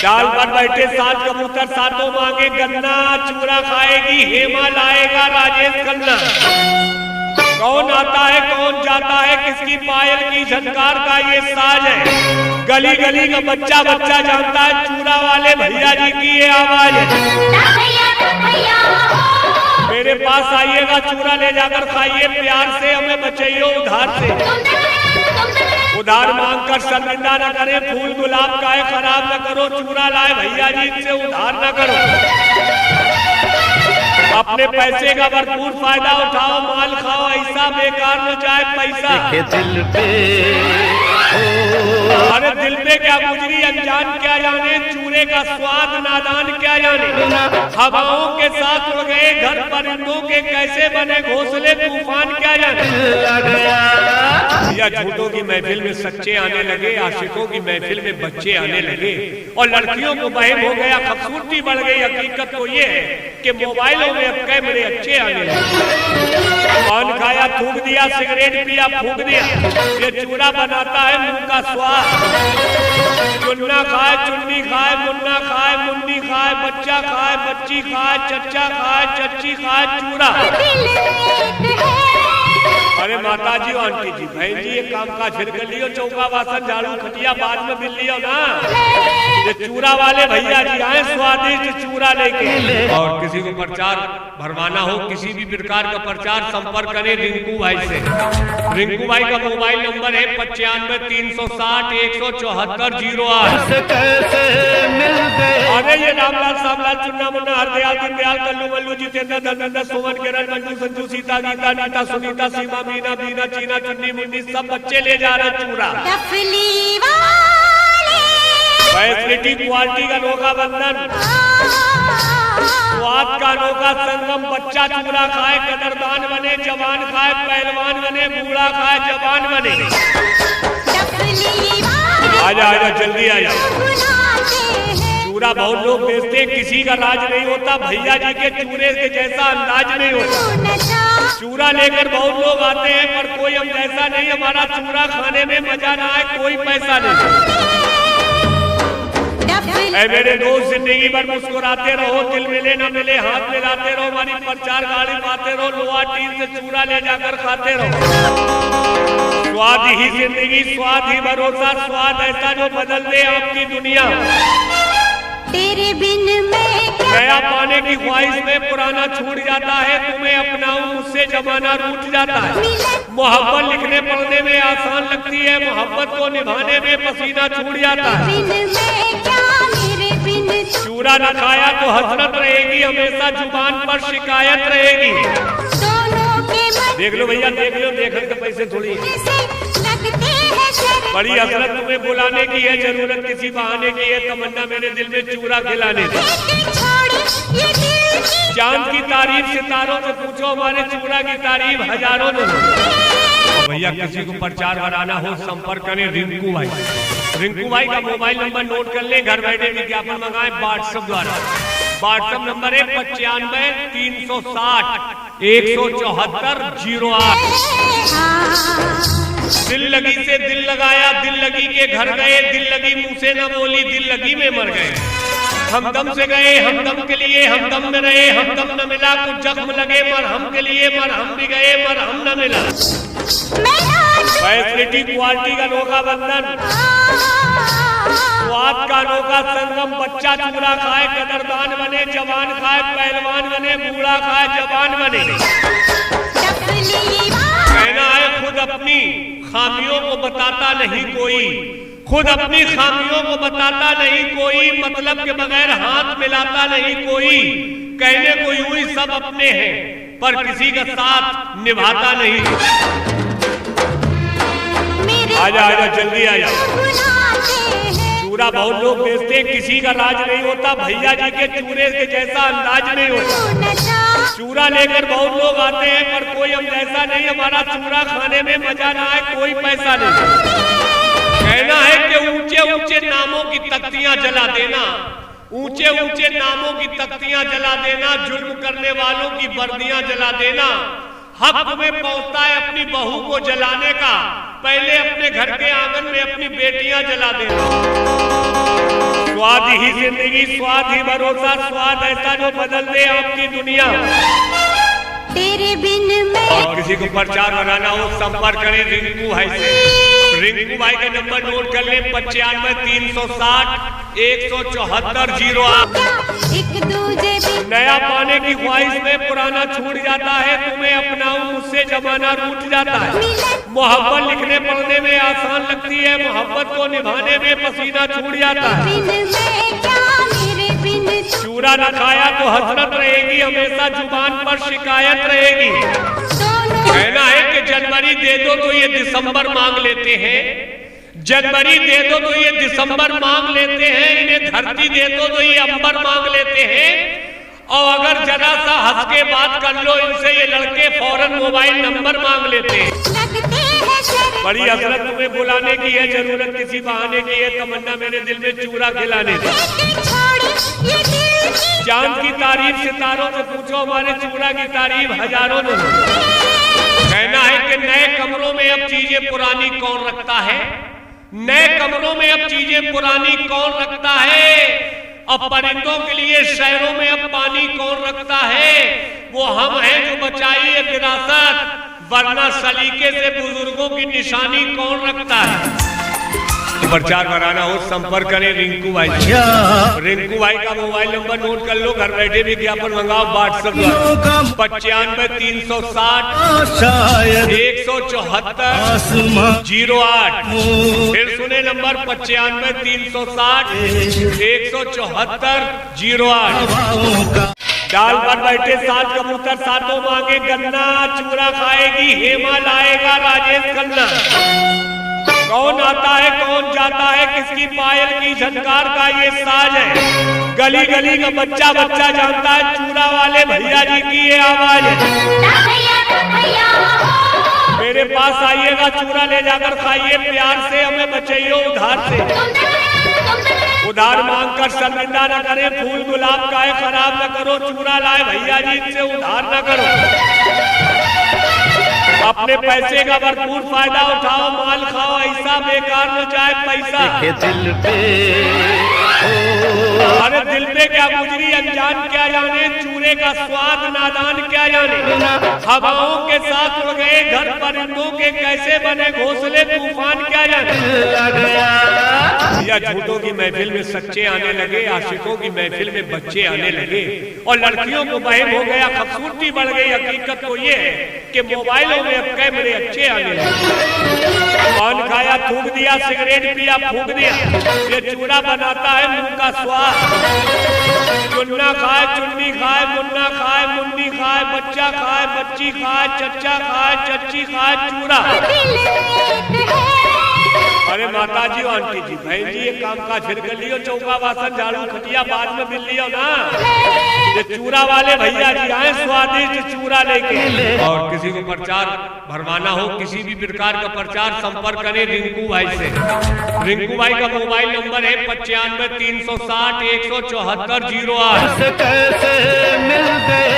डाल पर बैठे सात कबूतर सातों मांगे गन्ना, चूरा खाएगी हेमा लाएगा राजेश खन्ना। कौन आता है कौन जाता है, किसकी पायल की झनकार का ये साज है। गली गली का बच्चा बच्चा जानता है, चूरा वाले भैया जी की ये आवाज है। मेरे पास आइएगा, चूरा ले जाकर खाइए प्यार से, हमें बचाइए उधार से। उधार मांगकर शर्मिंदा न करे, फूल गुलाब का है खराब न करो। चूरा लाए भैया जी से उधार न करो। अपने पैसे का भरपूर फायदा उठाओ, माल खाओ ऐसा बेकार न जाए पैसा। दिल पे अरे दिल पे क्या गुजरी अनजान क्या जाने, चूरे का स्वाद नादान क्या जाने। हवाओं के साथ उड़ गए घर परिंदों के, कैसे बने घोंसले तूफान क्या जाने। या झूठों की महफिल में सच्चे आने लगे, आशिकों की महफिल में बच्चे आने लगे, और लड़कियों को बहम हो गया, खूबसूरती बढ़ गई। हकीकत तो ये है कि मोबाइलों में अब कैमरे अच्छे आने लगे। पान खाया थूक दिया, सिगरेट पिया फूक दिया, ये चूरा बनाता है मुंह का स्वाद। चुन्ना खाए चुन्नी खाए, मुन्ना खाए मुन्नी खाए, बच्चा खाए बच्ची खाए, चच्चा खाए चच्ची खाए, चूरा। अरे माता जी आंटी जी बहन जी, ये काम काज फिर कर लियो, चौका बासन झाड़ू खटिया बाद में मिल लियो ना। ये चूरा वाले भैया जी आए स्वादिष्ट चूरा लेके। और किसी को प्रचार भरवाना हो, किसी भी प्रकार का प्रचार, संपर्क करें रिंकू भाई से। रिंकू भाई का मोबाइल नंबर है 95 360 174 08। अरे ये रामलाल सामलाल चुन्ना मुन्ना हरदयाल दीनदयाल कल्लू मल्लू जितेंद्र धर्मेंद्र सोमन किरण मंजू संजू सीता गीता नीता सुनीता सीमा मीना बीना चीना चुन्नी मुन्नी सब बच्चे ले जा रहे चूरा। फैसिलिटी क्वालिटी का अनोखा बंधन, स्वाद का अनोखा संगम। बच्चा चूरा खाए कदरदान बने, जवान खाए पहलवान बने, बूढ़ा खाए जवान बने। आजा आजा जल्दी आजा। चूरा बहुत लोग बेचते हैं, किसी का राज नहीं होता, भैया जी के चूरे के जैसा अंदाज नहीं होता। चूरा लेकर बहुत लोग आते हैं, पर कोई हम जैसा नहीं। हमारा चूरा खाने में मजा ना आए कोई पैसा नहीं। ऐ मेरे दोस्त जिंदगी भर मुस्कुराते रहो, दिल मिले न मिले हाथ मिलाते रहो, हमारी प्रचार गाड़ी पाते रहो, लोहा टीन से चूरा ले जाकर खाते रहो। स्वाद ही जिंदगी, स्वाद ही भरोसा, स्वाद ऐसा जो बदल दे आपकी दुनिया। तेरे बिन मैं नया पाने की ख्वाहिश में पुराना छूट जाता है, तुम्हें अपनाऊं मुझसे जमाना रूठ जाता है। मोहब्बत लिखने पढ़ने में आसान लगती है, मोहब्बत को निभाने में पसीना छूट जाता है। चूरा न खाया तो हसरत रहेगी, हमेशा जुबान पर शिकायत रहेगी। देख लो भैया देख लो, देखने के पैसे थोड़ी बड़ी हसरत तुम्हें बुलाने की है, जरूरत किसी बहाने की है, तमन्ना मेरे दिल में चूरा खिलाने की। चांद की तारीफ सितारों से पूछो, हमारे चूरा की तारीफ हजारों ने। भैया किसी को प्रचार बनाना हो संपर्क करें रिंकू भाई। रिंकू भाई का मोबाइल नंबर नोट कर ले, घर बैठे विज्ञापन मंगाए व्हाट्सएप द्वारा। व्हाट्सएप नंबर है 95 360 174 08। दिल लगी से दिल लगाया, दिल लगी के घर गए, दिल लगी मुंह से न बोली, दिल लगी में मर गए। हमदम से गए हमदम के लिए, हमदम में रहे हमदम न मिला, कुछ जख्म लगे मरहम के लिए, मरहम भी गए मरहम न मिला। फैसिलिटी क्वालिटी का अनोखा बंधन, स्वाद का अनोखा संगम। बच्चा चूरा खाए कदरदान बने, जवान खाए पहलवान बने, बूढ़ा खाए जवान बने। कहना है खुद अपनी खामियों को बताता नहीं कोई, खुद अपनी खामियों को बताता नहीं कोई, मतलब के बगैर हाथ मिलाता नहीं कोई। कहने को यूं ही सब अपने हैं, पर किसी का साथ निभाता नहीं। आजा आजा जल्दी आजा। चूरा बहुत लोग बेचते हैं, किसी का राज नहीं होता, भैया जी के चूरे के जैसा अंदाज नहीं होता। चूरा लेकर बहुत लोग आते हैं, पर कोई हम जैसा नहीं। हमारा चूरा खाने में मजा ना आए कोई पैसा नहीं। कहना है कि ऊंचे ऊंचे नामों की तख्तियां जला देना, ऊंचे ऊंचे नामों की तख्तियां जला देना, जुल्म करने वालों की वर्दियां जला देना। हक तुम्हें पहुंचता है अपनी बहू को जलाने का, पहले अपने घर के आंगन में अपनी बेटियां जला देना। स्वाद ही जिंदगी, स्वाद ही भरोसा, स्वाद ऐसा जो बदल दे आपकी दुनिया। तेरे बिन मैं और किसी को प्रचार बनाना हो संपर्क करें रिंकू भाई से। रिंकू भाई का नंबर नोट कर ले 95 360 174 08। एक दूजे बिन नया पाने की ख्वाहिश में पुराना छूट जाता है, तुम्हें अपनाऊं मुझसे जमाना रूठ जाता है। मोहब्बत लिखने पढ़ने में आसान लगती है, मोहब्बत को निभाने में पसीना छूट जाता है। बिन मैं क्या मेरे बिन तू चूरा न खाया तो हसरत रहेगी, हमेशा जुबान पर शिकायत रहेगी। दोनों कहना है कि जनवरी दे दो तो ये दिसंबर मांग लेते हैं, जनवरी दे दो तो ये दिसंबर मांग लेते हैं, इन्हें धरती दे दो तो ये अंबर मांग लेते हैं। और अगर जरा सा हंस के बात कर लो इनसे, ये लड़के फौरन मोबाइल नंबर मांग लेते हैं। लगते हैं शर्म बड़ी हसरत तुम्हें बुलाने की है, जरूरत किसी बहाने की है, तमन्ना मेरे दिल में चूरा खिलाने की। छोड़ी ये दिल की चांद की तारीफ सितारों से पूछो, हमारे चूरा की तारीफ हजारों ने की। कहना है कि नए कमरों में अब चीजें पुरानी कौन रखता है, नए कमरों में अब चीजें पुरानी कौन रखता है। अब परिंदों के लिए शहरों में अब पानी कौन रखता है, वो हम हैं जो बचाइए विरासत, वरना सलीके से बुजुर्गों की निशानी कौन रखता है। प्रचार कराना हो संपर्क करें रिंकू भाई। रिंकू भाई का मोबाइल नंबर नोट कर लो, घर बैठे विज्ञापन मंगाओ व्हाट्सएप 95 360 174 08। फिर सुने नंबर 95 360 174 08। डाल पर बैठे 7 कबूतर, सातों मांगे गन्ना, चूरा खाएगी हेमा, लाएगा राजेश खन्ना। कौन आता है कौन जाता है, किसकी पायल की झनकार का ये साज है। गली गली का बच्चा बच्चा जानता है, चूरा वाले भैया जी की ये आवाज है। मेरे पास आइएगा, चूरा ले जाकर खाइए प्यार से, हमें बचाइए उधार से। उधार मांगकर शर्मिंदा न करे, फूल गुलाब का है खराब न करो, चूरा लाए भैया जी इनसे उधार न करो। अपने पैसे का भरपूर फायदा उठाओ, माल खाओ, ऐसा बेकार न जाए पैसा। दिल पे अरे दिल पे क्या गुजरी अनजान क्या जाने, चूरे का स्वाद नादान क्या जाने। हवाओं के साथ उड़ गए घर परिंदों के, कैसे बने घोंसले तूफान क्या जाने। या झूठों की महफिल में सच्चे आने लगे, आशिकों की महफिल में बच्चे आने लगे, और लड़कियों को बहम हो गया, खूबसूरती बढ़ गई। हकीकत तो ये है कि मोबाइलों में अब कैमरे अच्छे आने लगे। पान खाया थूक दिया, सिगरेट पिया फूक दिया, ये चूड़ा बनाता है मुंह का स्वाद। चुन्ना खाए चुन्नी खाए, मुन्ना खाए मुन्नी खाए, बच्चा खाए बच्ची खाए, चच्चा खाए चच्ची खाए, चूड़ा। अरे माता जी आंटी जी बहन जी, ये काम काज फिर कर लियो, चौका बासन झाड़ू खटिया बाद में मिल लियो ना। ये चूरा वाले भैया जी आए स्वादिष्ट चूरा लेके। और किसी को प्रचार भरवाना हो, किसी भी प्रकार का प्रचार, संपर्क करें रिंकू भाई से। रिंकू भाई का मोबाइल नंबर है 95 360 174 08।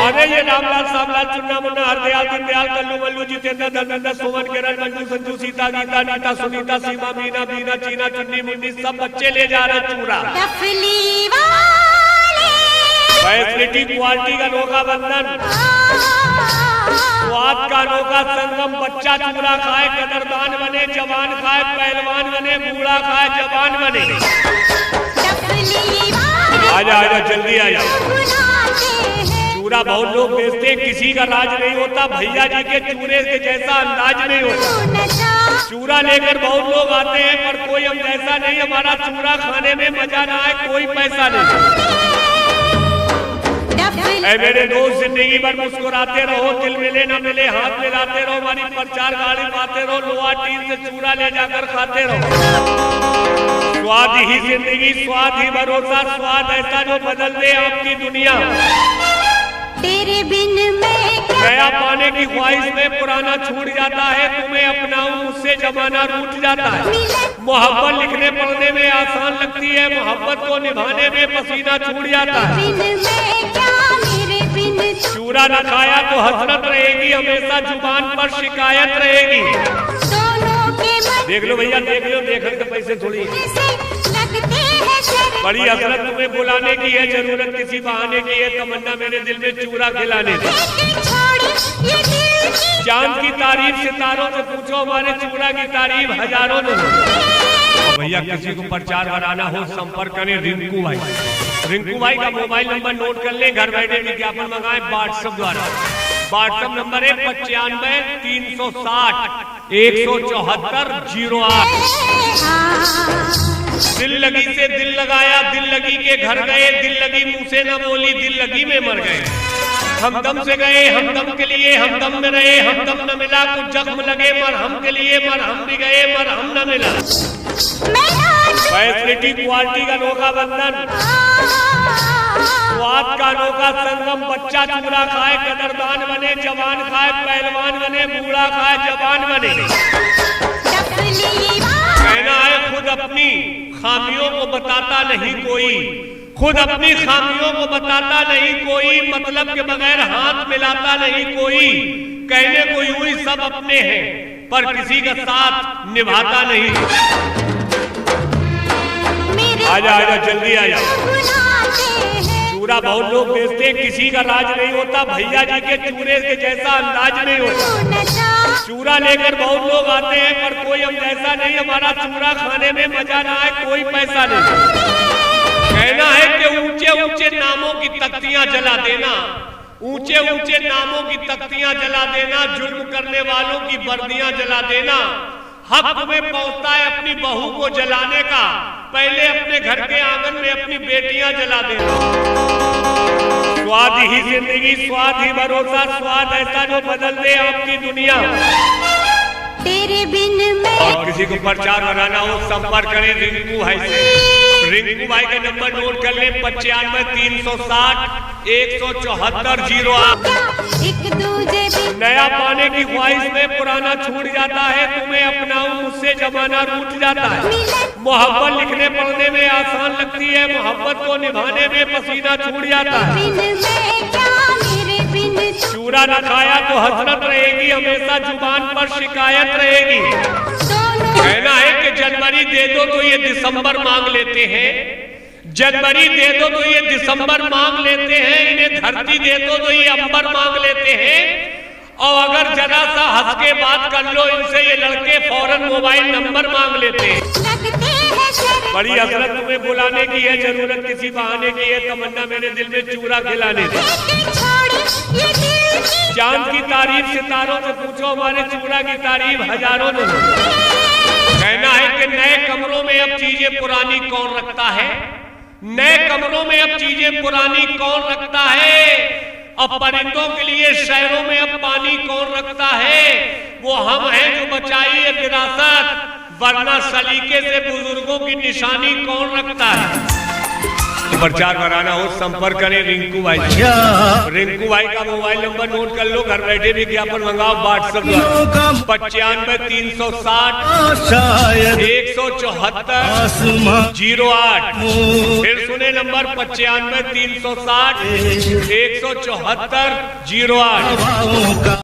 अरे ये रामलाल सामलाल चुन्ना मुन्ना हरदयाल दीनदयाल कल्लू मल्लू जितेंद्र धर्मेंद्र सोमन किरण मंजू संजू सीता गीता नीता सुनीता सीमा मीना बीना चीना चुन्नी मुन्नी सब बच्चे ले जा रहे चूड़ा। डफली वाले फैसिलिटी क्वालिटी का अनोखा बंधन, स्वाद का अनोखा संगम। बच्चा चूड़ा खाए कदरदान बने, जवान खाए पहलवान बने, बूढ़ा खाए जवान बने। डफली वाले आजा आजा जल्दी आजा। बुलाते हैं चूड़ा बहुत लोग बेचते हैं, किसी का राज नहीं होता, भैया जी के चूड़े के जैसा अंदाज नहीं होता। नशा चूड़ा लेकर बहुत लोग आते हैं, पर कोई हम जैसा नहीं, हमारा चूड़ा खाने में मजा ना आए कोई पैसा नहीं। डफली ऐ मेरे दोस्त जिंदगी भर मुस्कुराते रहो, दिल मिले न मिले हाथ मिलाते रहो, हमारी प्रचार गाड़ी पाते रहो, लोहा टीन से चूड़ा ले जाकर खाते रहो। स्वाद ही जिंदगी, स्वाद ही भरोसा, स्वाद ऐसा जो बदल दे आपकी दुनिया। तेरे बिन मैं क्या नया पाने की ख्वाहिश में पुराना छूट जाता है, तुम्हें अपनाऊं मुझसे जमाना रूठ जाता है। मोहब्बत लिखने पढ़ने में आसान लगती है, मोहब्बत को निभाने में पसीना छूट जाता है। बिन मैं क्या मेरे बिन तू चूरा न खाया तो हसरत रहेगी, हमेशा जुबान पर शिकायत रहेगी। दोनों के मन देख लो भैया देख लो, देखने के पैसे थोड़ी। से लगते हैं शर्म बड़ी हसरत तुम्हें बुलाने की है, जरूरत किसी बहाने की है, तमन्ना मेरे दिल में चूरा खिलाने की। चांद की तारीफ सितारों से पूछो, हमारे चूरा की तारीफ हजारों ने। भैया किसी को प्रचार बनाना हो संपर्क करें रिंकू भाई। रिंकू भाई का मोबाइल नंबर नोट कर लें, घर बैठे विज्ञापन मंगाएं व्हाट्सएप द्वारा। व्हाट्सएप नंबर है 95-360-174-08। दिल लगी से दिल लगाया, दिल लगी के घर गए, दिल लगी मुंह से न बोली, दिल लगी में मर गए। हमदम से गए हमदम के लिए, हमदम में रहे, हमदम न मिला, कुछ जख्म लगे मरहम के लिए, मरहम भी गए मरहम न मिला। फैसिलिटी क्वालिटी का अनोखा बंधन, स्वाद का अनोखा संगम। बच्चा चूरा खाए कदरदान बने, जवान खाए पहलवान बने, बूढ़ा खाए जवान बने। कहना है खुद अपनी खामियों को बताता नहीं कोई, खुद अपनी खामियों को बताता नहीं कोई, मतलब के बगैर हाथ मिलाता नहीं कोई। कहने को यूं ही सब अपने हैं, पर किसी का साथ निभाता नहीं। आजा आजा जल्दी आजा। चूरा बहुत लोग बेचते हैं, किसी का राज नहीं होता, भैया जी के चूरे के जैसा अंदाज नहीं होता। चूरा लेकर बहुत लोग आते हैं, पर कोई हम जैसा नहीं, हमारा चूरा खाने में मजा ना आए कोई पैसा नहीं। कहना है कि ऊंचे ऊंचे नामों की तख्तियां जला देना, ऊंचे ऊंचे नामों की तख्तियां जला देना, जुल्म करने वालों की वर्दियां जला देना। हक तुम्हें पहुंचता है अपनी बहू को जलाने का, पहले अपने घर के आंगन में अपनी बेटियां जला देना। स्वाद ही जिंदगी, स्वाद ही भरोसा, स्वाद ऐसा जो बदल दे आपकी दुनिया। तेरे बिन मैं और किसी को प्रचार बनाना हो संपर्क करें रिंकू भाई से। रिंकू भाई का नंबर नोट कर ले 95-360-174-08। एक दूजे बिन नया पाने की ख्वाहिश में पुराना छूट जाता है, तुम्हें अपनाऊं मुझसे जमाना रूठ जाता है। मोहब्बत लिखने पढ़ने में आसान लगती है, मोहब्बत को निभाने में पसीना छूट जाता है। बिन मैं क्या मेरे बिन तू। चूरा न खाया तो हसरत रहेगी, हमेशा जुबान पर शिकायत रहेगी। कहना है कि जनवरी दे दो तो ये दिसंबर मांग लेते हैं, जनवरी दे दो तो ये दिसंबर मांग लेते हैं, इन्हें धरती दे दो तो ये अंबर मांग लेते हैं। और अगर जरा सा हंस के बात कर लो इनसे, ये लड़के फौरन मोबाइल नंबर मांग लेते हैं। बड़ी हसरत तुम्हें बुलाने की है, जरूरत किसी बहाने की है, तमन्ना मेरे दिल में चूरा खिलाने की। चांद की तारीफ सितारों से पूछो, हमारे चूरा की तारीफ हजारों ने। कहना है कि नए कमरों में अब चीजें पुरानी कौन रखता है, नए कमरों में अब चीजें पुरानी कौन रखता है। अब परिंदों के लिए शहरों में अब पानी कौन रखता है, वो हम हैं जो बचाई है विरासत, वरना सलीके से बुजुर्गों की निशानी कौन रखता है। प्रचार कराना हो संपर्क करें रिंकू भाई। रिंकू भाई का मोबाइल नंबर नोट कर लो, घर बैठे विज्ञापन मंगाओ व्हाट्सएप 95-360-174-08। फिर सुने नंबर 95-360-174-08।